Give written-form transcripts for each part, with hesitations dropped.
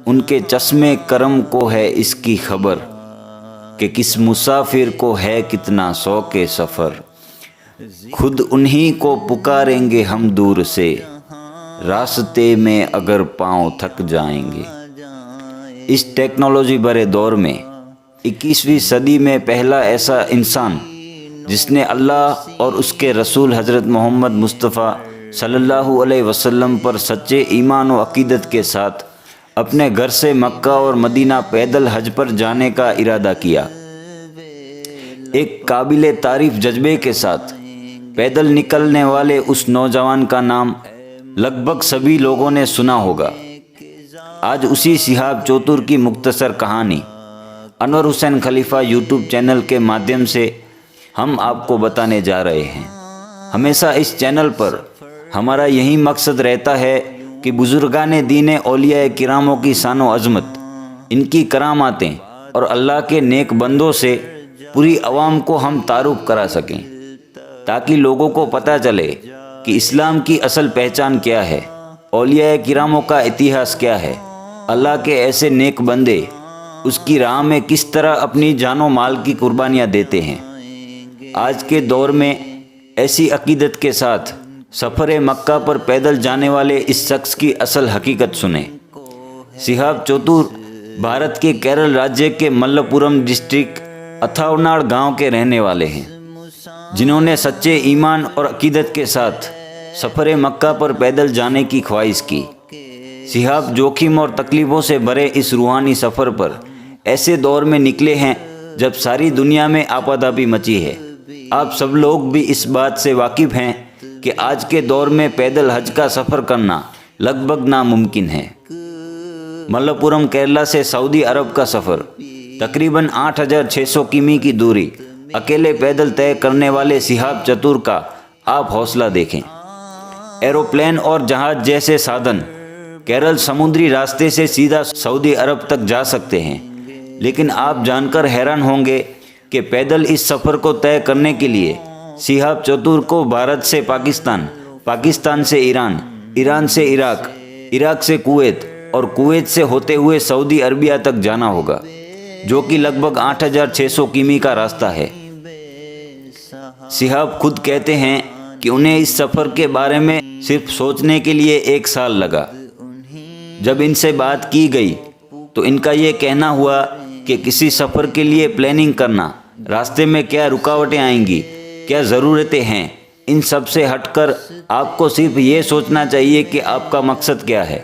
ان کے چشمے کرم کو ہے اس کی خبر کہ کس مسافر کو ہے کتنا شوق سفر۔ خود انہی کو پکاریں گے ہم دور سے، راستے میں اگر پاؤں تھک جائیں گے۔ اس ٹیکنالوجی بھرے دور میں 21ویں صدی میں پہلا ایسا انسان جس نے اللہ اور اس کے رسول حضرت محمد مصطفیٰ صلی اللہ علیہ وسلم پر سچے ایمان و عقیدت کے ساتھ اپنے گھر سے مکہ اور مدینہ پیدل حج پر جانے کا ارادہ کیا، ایک قابل تعریف جذبے کے ساتھ پیدل نکلنے والے اس نوجوان کا نام لگ بھگ سبھی لوگوں نے سنا ہوگا۔ آج اسی شہاب چوتر کی مختصر کہانی انور حسین خلیفہ یوٹیوب چینل کے مادھیم سے ہم آپ کو بتانے جا رہے ہیں۔ ہمیشہ اس چینل پر ہمارا یہی مقصد رہتا ہے کہ بزرگان دین اولیاء کراموں کی شان و عظمت، ان کی کراماتیں اور اللہ کے نیک بندوں سے پوری عوام کو ہم تعارف کرا سکیں، تاکہ لوگوں کو پتہ چلے کہ اسلام کی اصل پہچان کیا ہے، اولیاء کراموں کا اتہاس کیا ہے، اللہ کے ایسے نیک بندے اس کی راہ میں کس طرح اپنی جان و مال کی قربانیاں دیتے ہیں۔ آج کے دور میں ایسی عقیدت کے ساتھ سفر مکہ پر پیدل جانے والے اس شخص کی اصل حقیقت سنیں۔ شہاب چوتر بھارت کے کیرل راجیہ کے ملپورم ڈسٹرکٹ اتھاوناڑ گاؤں کے رہنے والے ہیں، جنہوں نے سچے ایمان اور عقیدت کے ساتھ سفر مکہ پر پیدل جانے کی خواہش کی۔ شہاب جوخم اور تکلیفوں سے بھرے اس روحانی سفر پر ایسے دور میں نکلے ہیں جب ساری دنیا میں آپاداپی مچی ہے۔ آپ سب لوگ بھی اس بات سے واقف ہیں کہ آج کے دور میں پیدل حج کا سفر کرنا لگ بھگ ناممکن ہے۔ ملپورم کیرلا سے سعودی عرب کا سفر تقریباً 8600 کمی کی دوری اکیلے پیدل طے کرنے والے شہاب چتور کا آپ حوصلہ دیکھیں۔ ایروپلین اور جہاز جیسے سادن کیرل سمندری راستے سے سیدھا سعودی عرب تک جا سکتے ہیں، لیکن آپ جان کر حیران ہوں گے کہ پیدل اس سفر کو طے کرنے کے لیے شہاب چتور کو بھارت سے پاکستان، پاکستان سے ایران، ایران سے عراق، عراق سے کویت اور کویت سے ہوتے ہوئے سعودی عربیہ تک جانا ہوگا، جو کہ لگ بھگ 8600 کمی کا راستہ ہے۔ شہاب خود کہتے ہیں کہ انہیں اس سفر کے بارے میں صرف سوچنے کے لیے 1 سال لگا۔ جب ان سے بات کی گئی تو ان کا یہ کہنا ہوا کہ کسی سفر کے لیے پلاننگ کرنا، راستے میں کیا رکاوٹیں آئیں گی، کیا ضرورتیں ہیں، ان سب سے ہٹ کر آپ کو صرف یہ سوچنا چاہیے کہ آپ کا مقصد کیا ہے۔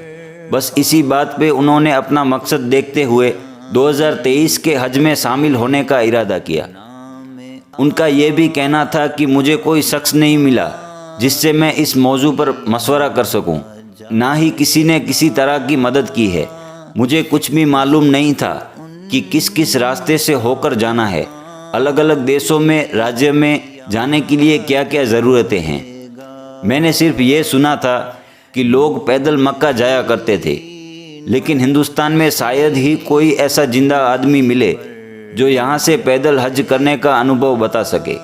بس اسی بات پہ انہوں نے اپنا مقصد دیکھتے ہوئے 2023 کے حج میں شامل ہونے کا ارادہ کیا۔ ان کا یہ بھی کہنا تھا کہ مجھے کوئی شخص نہیں ملا جس سے میں اس موضوع پر مشورہ کر سکوں، نہ ہی کسی نے کسی طرح کی مدد کی ہے۔ مجھے کچھ بھی معلوم نہیں تھا کہ کس کس راستے سے ہو کر جانا ہے، الگ الگ دیشوں میں، راجیہ میں جانے کے لیے کیا کیا ضرورتیں ہیں۔ میں نے صرف یہ سنا تھا کہ لوگ پیدل مکہ جایا کرتے تھے، لیکن ہندوستان میں شاید ہی کوئی ایسا زندہ آدمی ملے جو یہاں سے پیدل حج کرنے کا انوبھو بتا سکے۔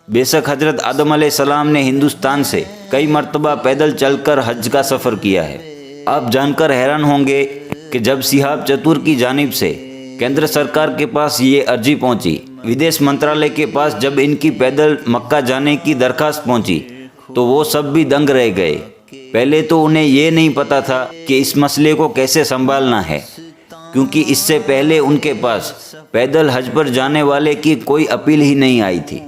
بے شک حضرت آدم علیہ السلام نے ہندوستان سے کئی مرتبہ پیدل چل کر حج کا سفر کیا ہے۔ آپ جان کر حیران ہوں گے کہ جب شہاب چتور کی جانب سے کیندر سرکار کے پاس یہ عرضی پہنچی، ودیش منترالیہ کے پاس جب ان کی پیدل مکہ جانے کی درخواست پہنچی تو وہ سب بھی دنگ رہ گئے۔ پہلے تو انہیں یہ نہیں پتا تھا کہ اس مسئلے کو کیسے سنبھالنا ہے، کیونکہ اس سے پہلے ان کے پاس پیدل حج پر جانے والے کی کوئی اپیل ہی نہیں آئی تھی۔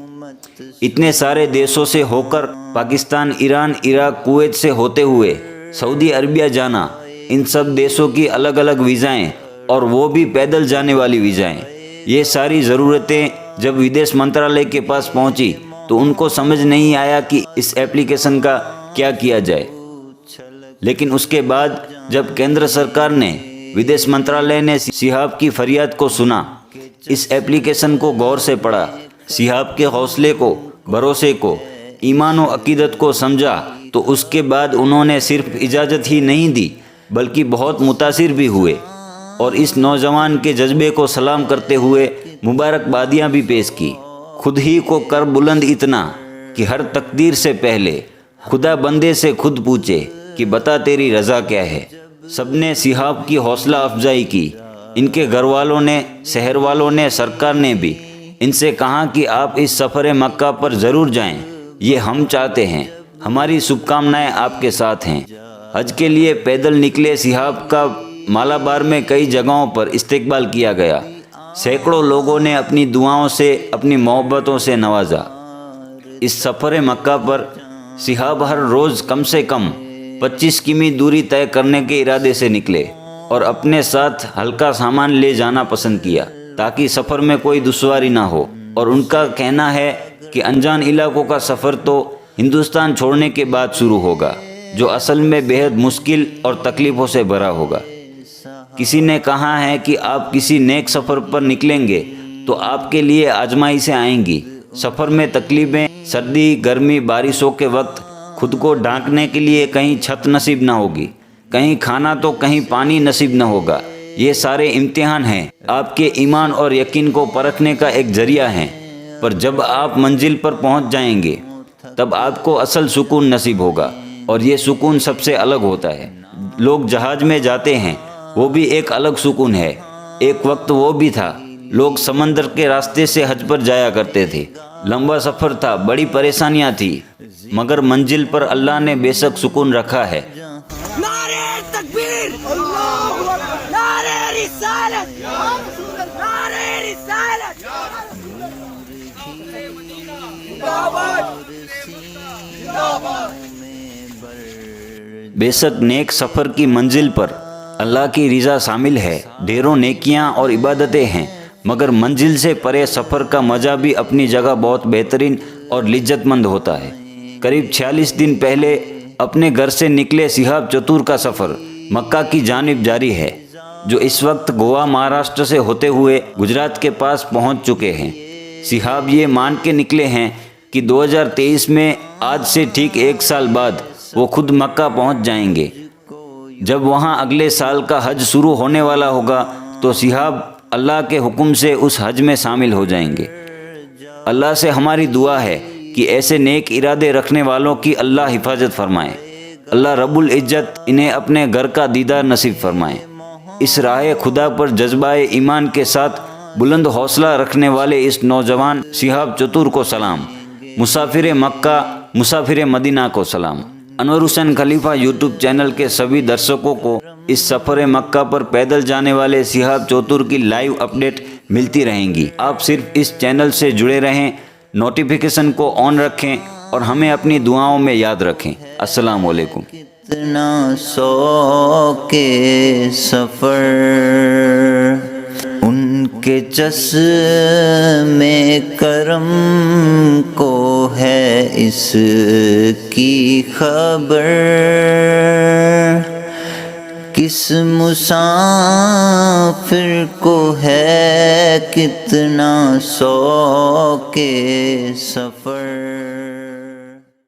اتنے سارے دیشوں سے ہو کر پاکستان، ایران، عراق، کویت سے ہوتے ہوئے سعودی عربیہ جانا، ان سب دیشوں کی الگ الگ ویزائیں اور وہ بھی پیدل جانے والی ویزائیں، یہ ساری ضرورتیں جب ودیش منترالیہ کے پاس پہنچی تو ان کو سمجھ نہیں آیا کہ اس ایپلیکیشن کا کیا کیا جائے۔ لیکن اس کے بعد جب کیندر سرکار نے، ودیش منترالیہ نے شہاب کی فریاد کو سنا، اس ایپلیکیشن کو غور سے پڑھا، شہاب کے حوصلے کو، بھروسے کو، ایمان و عقیدت کو سمجھا، تو اس کے بعد انہوں نے صرف اجازت ہی نہیں دی بلکہ بہت متاثر بھی ہوئے، اور اس نوجوان کے جذبے کو سلام کرتے ہوئے مبارکبادیاں بھی پیش کی۔ خود ہی کو کر بلند اتنا کہ ہر تقدیر سے پہلے خدا بندے سے خود پوچھے کہ بتا تیری رضا کیا ہے۔ سب نے صحاب کی حوصلہ افزائی کی، ان کے گھر والوں نے، شہر والوں نے، سرکار نے بھی ان سے کہا کہ آپ اس سفر مکہ پر ضرور جائیں، یہ ہم چاہتے ہیں، ہماری شبھ کامنائیں آپ کے ساتھ ہیں۔ حج کے لیے پیدل نکلے صحاب کا مالابار میں کئی جگہوں پر استقبال کیا گیا۔ سینکڑوں لوگوں نے اپنی دعاؤں سے، اپنی محبتوں سے نوازا۔ اس سفر مکہ پر صحاب ہر روز کم سے کم 25 کمی دوری طے کرنے کے ارادے سے نکلے اور اپنے ساتھ ہلکا سامان لے جانا پسند کیا تاکہ سفر میں کوئی دشواری نہ ہو۔ اور ان کا کہنا ہے کہ انجان علاقوں کا سفر تو ہندوستان چھوڑنے کے بعد شروع ہوگا، جو اصل میں بہت مشکل اور تکلیفوں سے بھرا ہوگا۔ کسی نے کہا ہے کہ آپ کسی نیک سفر پر نکلیں گے تو آپ کے لیے آزمائشیں آئیں گی۔ سفر میں تکلیفیں، سردی، گرمی، بارشوں کے وقت خود کو ڈھانکنے کے لیے کہیں چھت نصیب نہ ہوگی، کہیں کھانا تو کہیں پانی نصیب نہ ہوگا۔ یہ سارے امتحان ہیں، آپ کے ایمان اور یقین کو پرکھنے کا ایک ذریعہ ہیں، پر جب آپ منزل پر پہنچ جائیں گے تب آپ کو اصل سکون نصیب ہوگا، اور یہ سکون سب سے الگ ہوتا ہے۔ لوگ جہاز میں جاتے ہیں، وہ بھی ایک الگ سکون ہے۔ ایک وقت وہ بھی تھا لوگ سمندر کے راستے سے حج پر جایا کرتے تھے۔ لمبا سفر تھا، بڑی پریشانیاں تھیں، مگر منزل پر اللہ نے بے شک سکون رکھا ہے۔ نعرہ تکبیر، نعرہ رسالت، نعرہ رسالت، بے شک نیک سفر کی منزل پر اللہ کی رضا شامل ہے، ڈھیروں نیکیاں اور عبادتیں ہیں، مگر منزل سے پرے سفر کا مزہ بھی اپنی جگہ بہت بہترین اور لذت مند ہوتا ہے۔ قریب 46 دن پہلے اپنے گھر سے نکلے صحاب چتور کا سفر مکہ کی جانب جاری ہے، جو اس وقت گوا، مہاراشٹر سے ہوتے ہوئے گجرات کے پاس پہنچ چکے ہیں۔ صحاب یہ مان کے نکلے ہیں کہ 2023 میں آج سے ٹھیک 1 سال بعد وہ خود مکہ پہنچ جائیں گے۔ جب وہاں اگلے سال کا حج شروع ہونے والا ہوگا تو صحاب اللہ کے حکم سے اس حج میں شامل ہو جائیں گے۔ اللہ سے ہماری دعا ہے کہ ایسے نیک ارادے رکھنے والوں کی اللہ حفاظت فرمائے۔ اللہ رب العزت انہیں اپنے گھر کا دیدار نصیب فرمائے۔ اس راہ خدا پر جذبہ ایمان کے ساتھ بلند حوصلہ رکھنے والے اس نوجوان صحاب چتور کو سلام۔ مسافر مکہ، مسافر مدینہ کو سلام۔ انور حسین خلیفہ یوٹیوب چینل کے سبھی درشکوں کو اس سفر مکہ پر پیدل جانے والے صحاب چتور کی لائیو اپڈیٹ ملتی رہیں گی۔ آپ صرف اس چینل سے جڑے رہیں، نوٹیفیکیشن کو آن رکھیں اور ہمیں اپنی دعاؤں میں یاد رکھیں۔ السلام علیکم۔ کتنا سو کے سفر ان کے چشم کرم کو ہے اس کی خبر، کس مسافر کو ہے کتنا سو کے سفر۔